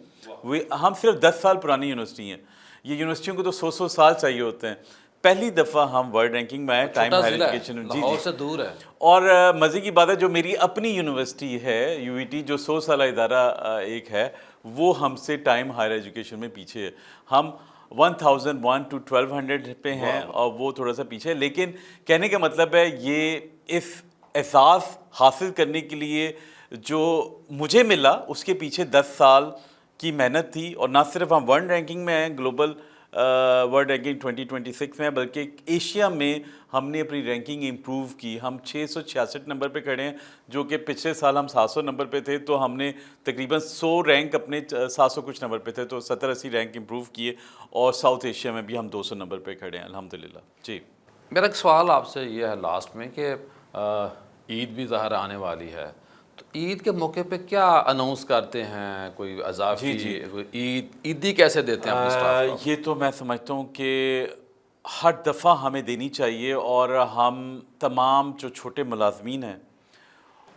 ہم صرف 10 سال پرانی یونیورسٹی ہیں, یہ یونیورسٹیوں کو تو 100 سال چاہیے ہوتے ہیں. پہلی دفعہ ہم ورلڈ رینکنگ میں آئے ٹائم ہائر ایجوکیشن. لاہور سے دور ہے. اور مزے کی بات ہے جو میری اپنی یونیورسٹی ہے یو وی ٹی, جو 100 سالہ ادارہ ایک ہے, وہ ہم سے ٹائم ہائر ایجوکیشن میں پیچھے ہے. ہم 1001 to 1200 پہ ہیں اور وہ تھوڑا سا پیچھے ہے. لیکن کہنے کا مطلب ہے یہ اس احساس حاصل کرنے کے لیے جو مجھے ملا اس کے پیچھے 10 سال کی محنت تھی. اور نہ صرف ہم ورلڈ رینکنگ میں ہیں, گلوبل ورلڈ رینکنگ 2026 میں, بلکہ ایشیا میں ہم نے اپنی رینکنگ امپروو کی. ہم 666 نمبر پہ کھڑے ہیں, جو کہ پچھلے سال ہم 700 نمبر پہ تھے, تو ہم نے تقریباً 100 رینک اپنے 700 کچھ نمبر پہ تھے, تو 70-80 رینک امپروو کیے. اور ساؤتھ ایشیا میں بھی ہم 200 نمبر پہ کھڑے ہیں الحمدللہ. جی میرا ایک سوال آپ سے یہ ہے لاسٹ میں کہ عید بھی ظاہر آنے والی ہے, تو عید کے موقع پہ کیا اناؤنس کرتے ہیں, کوئی اضافی کوئی عیدی کیسے دیتے ہیں اپنے اسٹاف کو؟ یہ تو میں سمجھتا ہوں کہ ہر دفعہ ہمیں دینی چاہیے, اور ہم تمام جو چھوٹے ملازمین ہیں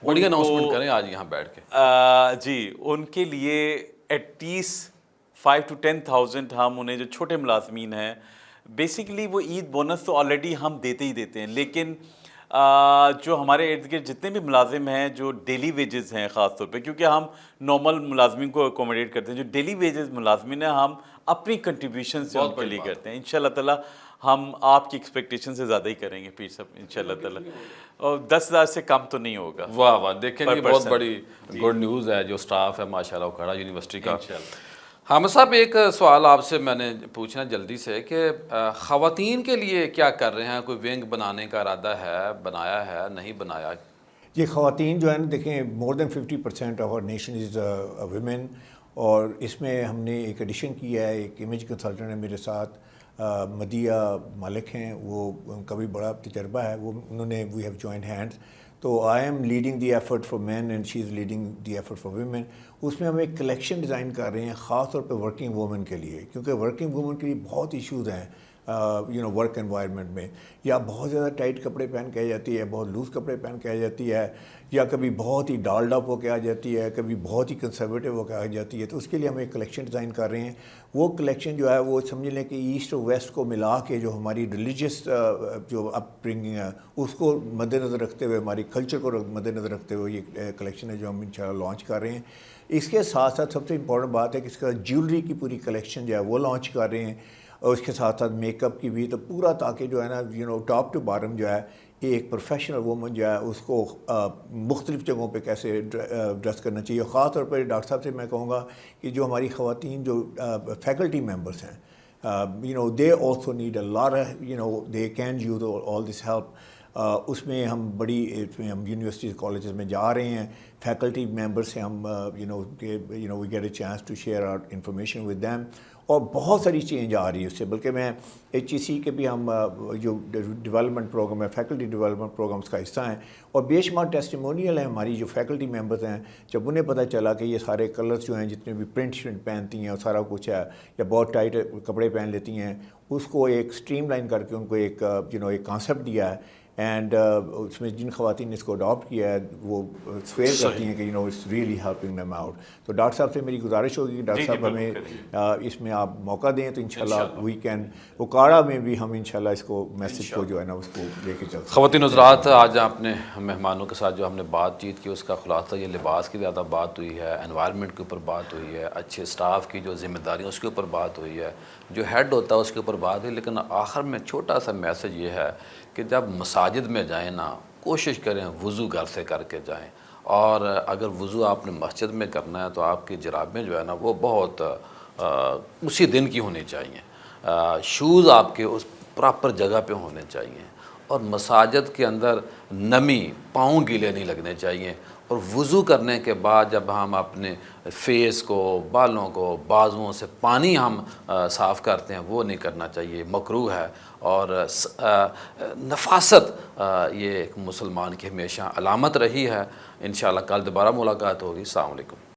بڑی اناؤنسمنٹ کریں آج یہاں بیٹھ کے. جی ان کے لیے ایٹ لیسٹ 5 to 10,000 ہم انہیں, جو چھوٹے ملازمین ہیں, بیسیکلی وہ عید بونس تو آلریڈی ہم دیتے ہی دیتے ہیں, لیکن جو ہمارے ارد گرد جتنے بھی ملازم ہیں جو ڈیلی ویجز ہیں خاص طور پہ, کیونکہ ہم نارمل ملازمین کو اکوموڈیٹ کرتے ہیں, جو ڈیلی ویجز ملازمین ہیں ہم اپنی کنٹریبیوشن سے ان کے لیے کرتے ہیں. انشاءاللہ تعالیٰ ہم آپ کی ایکسپیکٹیشن سے زیادہ ہی کریں گے پیر صاحب انشاءاللہ تعالیٰ, اور 10,000 سے کم تو نہیں ہوگا. واہ واہ, دیکھیں یہ بہت بڑی گڈ نیوز ہے. جو سٹاف ہے ماشاءاللہ اکاڑا یونیورسٹی کا. حامد صاحب ایک سوال آپ سے میں نے پوچھنا جلدی سے کہ خواتین کے لیے کیا کر رہے ہیں, کوئی ونگ بنانے کا ارادہ ہے, بنایا ہے, نہیں بنایا؟ یہ خواتین جو ہے نا, دیکھیں more than 50% of our nation is women, اور اس میں ہم نے ایک ایڈیشن کیا ہے, ایک امیج کنسلٹنٹ ہے میرے ساتھ, مدیہ مالک ہیں, وہ ان کا بھی بڑا تجربہ ہے, وہ انہوں نے وی ہیو جوائنڈ ہینڈس. تو I am leading the effort for men and she is leading the effort for women. اس میں ہم ایک کلیکشن ڈیزائن کر رہے ہیں خاص طور پہ ورکنگ وومن کے لیے, کیونکہ ورکنگ وومن کے لیے بہت ایشوز ہیں ورک انوائرمنٹ میں. یا بہت زیادہ ٹائٹ کپڑے پہن کے آ جاتی ہے, بہت لوز کپڑے پہن کے آ جاتی ہے, یا کبھی بہت ہی ڈالڈ اپ ہو کے آ جاتی ہے, کبھی بہت ہی کنسرویٹو ہو کے آ جاتی ہے. تو اس کے لیے ہم ایک کلیکشن ڈیزائن کر رہے ہیں. وہ کلیکشن جو ہے وہ سمجھ لیں کہ ایسٹ اور ویسٹ کو ملا کے, جو ہماری ریلیجیس جو اپ برنگنگ ہے اس کو مد نظر رکھتے ہوئے, ہماری کلچر کو مد نظر رکھتے ہوئے یہ کلیکشن ہے جو ہم انشاءاللہ لانچ کر رہے ہیں. اس کے ساتھ ساتھ سب سے امپورٹنٹ بات ہے کہ اس کا جیولری کی پوری کلیکشن جو ہے وہ لانچ کر رہے ہیں, اور اس کے ساتھ ساتھ میک اپ کی بھی. تو پورا تاکہ جو ہے نا ٹاپ ٹو باٹم جو ہے ایک پروفیشنل وومن جو ہے اس کو مختلف جگہوں پہ کیسے ڈریس کرنا چاہیے. خاص طور پر ڈاکٹر صاحب سے میں کہوں گا کہ جو ہماری خواتین جو فیکلٹی ممبرس ہیں, they also need a lot of, they can use all this help. اس میں ہم اس میں ہم یونیورسٹیز کالجز میں جا رہے ہیں, فیکلٹی ممبر سے ہم we get a chance to share our information with them, اور بہت ساری چینج آ رہی ہے اس سے. بلکہ میں HEC کے بھی ہم جو ڈیولپمنٹ پروگرام ہے, فیکلٹی ڈیولپمنٹ پروگرامس کا حصہ ہیں, اور بے شمار ٹیسٹیمونیل ہیں ہماری جو فیکلٹی ممبرز ہیں. جب انہیں پتہ چلا کہ یہ سارے کلرز جو ہیں جتنے بھی پرنٹ پہنتی ہیں اور سارا کچھ ہے, یا بہت ٹائٹ کپڑے پہن لیتی ہیں, اس کو ایک اسٹریم لائن کر کے ان کو ایک ایک کانسیپٹ دیا ہے. اینڈ اس میں جن خواتین نے اس کو اڈاپٹ کیا ہے وہ سویئر کرتی ہیں کہ it's really helping them out. تو ڈاکٹر صاحب سے میری گزارش ہوگی کہ ڈاکٹر صاحب ہمیں اس میں آپ موقع دیں تو انشاءاللہ وی کین اکاڑا میں بھی ہم انشاءاللہ اس کو میسج کو جو ہے نا اس کو لے کے چلتے ہیں. خواتین حضرات, آج اپنے مہمانوں کے ساتھ جو ہم نے بات چیت کی اس کا خلاصہ یہ لباس کی زیادہ بات ہوئی ہے, انوائرمنٹ کے اوپر بات ہوئی ہے, اچھے اسٹاف کی جو ذمہ داریاں اس کے اوپر بات ہوئی ہے, جو ہیڈ ہوتا ہے اس کے اوپر بات ہوئی. لیکن آخر میں چھوٹا سا میسج یہ ہے کہ جب مساجد میں جائیں نا, کوشش کریں وضو گھر سے کر کے جائیں, اور اگر وضو آپ نے مسجد میں کرنا ہے تو آپ کی جرابیں جو ہے نا وہ بہت اسی دن کی ہونی چاہیے, شوز آپ کے اس پراپر جگہ پہ ہونے چاہیے, اور مساجد کے اندر نمی, پاؤں گیلے نہیں لگنے چاہیے. اور وضو کرنے کے بعد جب ہم اپنے فیس کو، بالوں کو، بازوؤں سے پانی ہم صاف کرتے ہیں وہ نہیں کرنا چاہیے، مکروہ ہے۔ اور نفاست یہ ایک مسلمان کی ہمیشہ علامت رہی ہے۔ انشاءاللہ کل دوبارہ ملاقات ہوگی۔ السلام علیکم۔